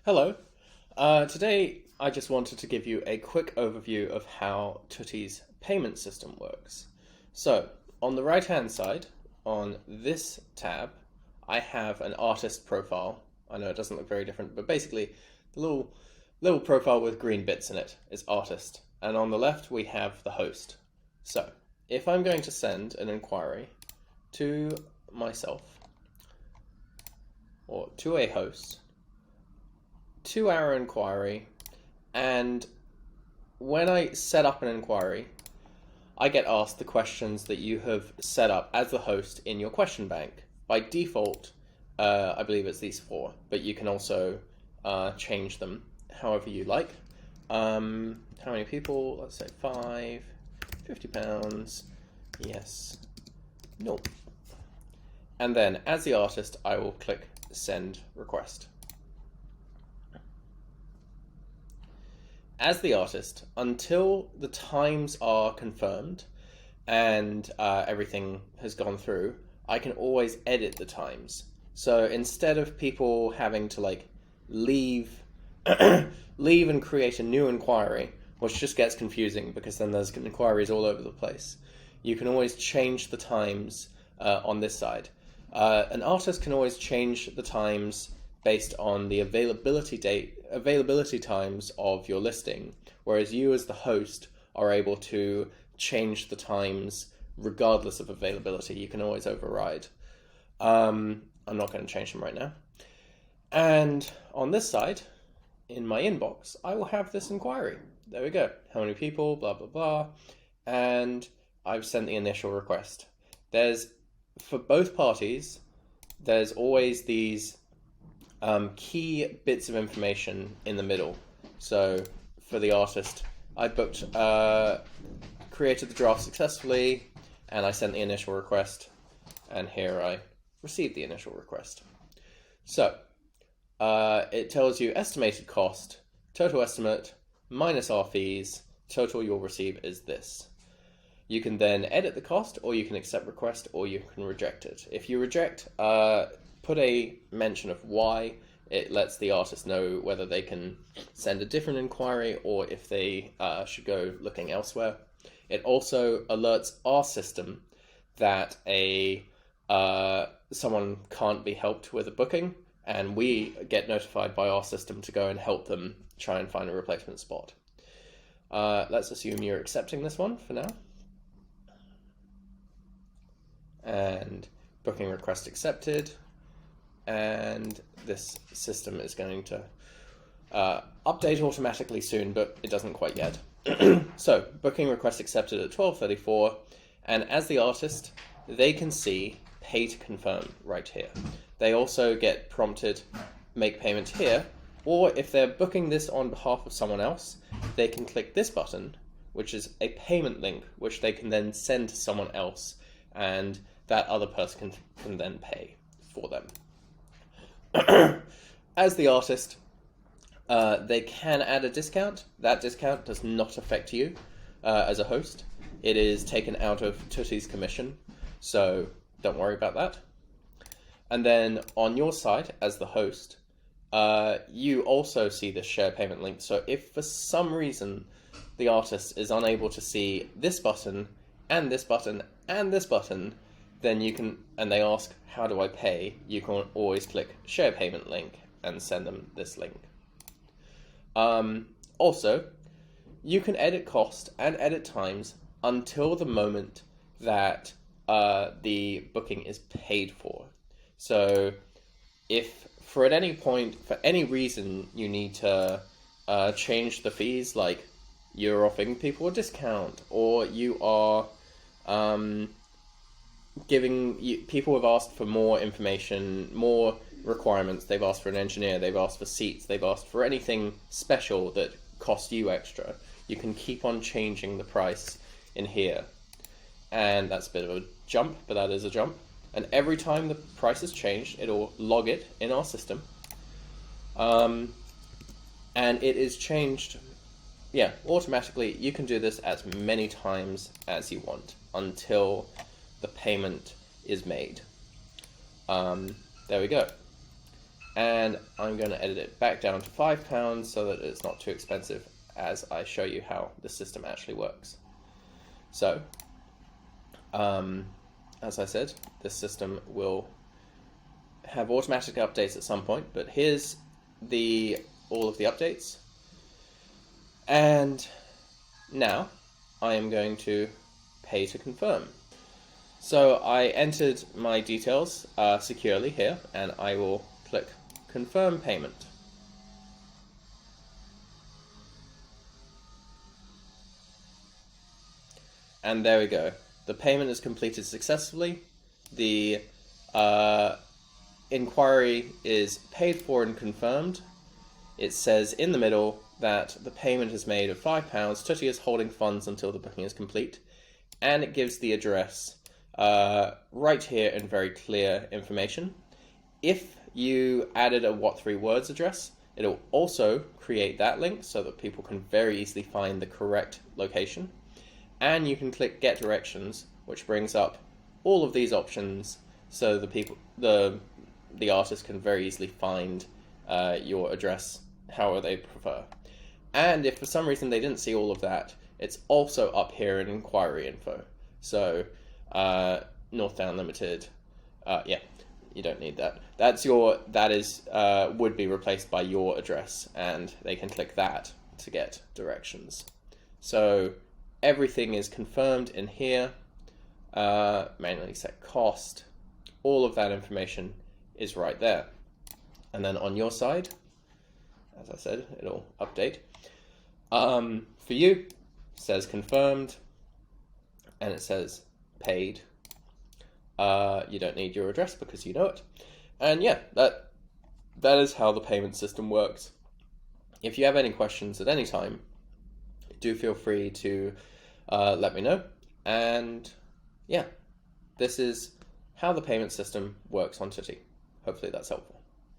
Hello. Today I just wanted to give you a quick overview of how Tutti's payment system works. So, on the right hand side, on this tab, I have an artist profile. I know it doesn't look very different, but basically the little profile with green bits in it is artist. And on the left we have the host. So, if I'm going to send an inquiry to myself or to a host, to our inquiry, and when I set up an inquiry, I get asked the questions that you have set up as the host in your question bank. By default, I believe it's these four, but you can also change them however you like. How many people? Let's say 5, £50, yes, no. And then as the artist, I will click send request. As the artist, until the times are confirmed and everything has gone through, I can always edit the times. So instead of people having to leave leave and create a new inquiry, which just gets confusing because then there's inquiries all over the place, you can always change the times on this side. An artist can always change the times based on the availability times of your listing, whereas you as the host are able to change the times regardless of availability. You can always override. I'm not going to change them right now. And on this side, in my inbox, I will have this inquiry. There we go. How many people, blah, blah, blah. And I've sent the initial request. For both parties, there's always these key bits of information in the middle. So for the artist, I created the draft successfully, and I sent the initial request, and here I received the initial request. So it tells you estimated cost, total estimate, minus our fees, total you'll receive is this. You can then edit the cost, or you can accept request, or you can reject it. If you reject, put a mention of why. It lets the artist know whether they can send a different inquiry or if they should go looking elsewhere. It also alerts our system that someone can't be helped with a booking, and we get notified by our system to go and help them try and find a replacement spot. Let's assume you're accepting this one for now. And booking request accepted. And this system is going to update automatically soon, but it doesn't quite yet. So, booking request accepted at 12:34, and as the artist, they can see pay to confirm right here. They also get prompted make payment here, or if they're booking this on behalf of someone else, they can click this button, which is a payment link, which they can then send to someone else, and that other person can then pay for them. As the artist, they can add a discount. That discount does not affect you as a host. It is taken out of Tutti's commission, so don't worry about that. And then on your side, as the host, you also see this share payment link. So if for some reason the artist is unable to see this button and this button and this button, then you can, and they ask, how do I pay? You can always click share payment link and send them this link. Also, you can edit cost and edit times until the moment that the booking is paid for. So if for any reason you need to change the fees, like you're offering people a discount, or you are people have asked for more information, more requirements, they've asked for an engineer, they've asked for seats, they've asked for anything special that costs you extra, you can keep on changing the price in here. And that's a bit of a jump, but that is a jump. And every time the price is changed, it'll log it in our system. And it is changed, automatically. You can do this as many times as you want until the payment is made. There we go. and I'm going to edit it back down to £5 so that it's not too expensive as I show you how the system actually works. So, as I said, this system will have automatic updates at some point, but here's all of the updates. And now I am going to pay to confirm. So I entered my details securely here, and I will click confirm payment. And there we go. The payment is completed successfully. The inquiry is paid for and confirmed. It says in the middle that the payment is made of £5. Tutti is holding funds until the booking is complete. And it gives the address right here in very clear information. If you added a What 3 Words address, it'll also create that link so that people can very easily find the correct location. And you can click Get Directions, which brings up all of these options so the artist can very easily find your address however they prefer. And if for some reason they didn't see all of that, it's also up here in inquiry info. So Northdown Limited, yeah, you don't need that. Would be replaced by your address, and they can click that to get directions. So everything is confirmed in here. Manually set cost. All of that information is right there. And then on your side, as I said, it'll update. For you, it says confirmed, and it says paid. You don't need your address because you know it. And yeah, that is how the payment system works. If you have any questions at any time, do feel free to let me know. And yeah, this is how the payment system works on Tutti. Hopefully that's helpful.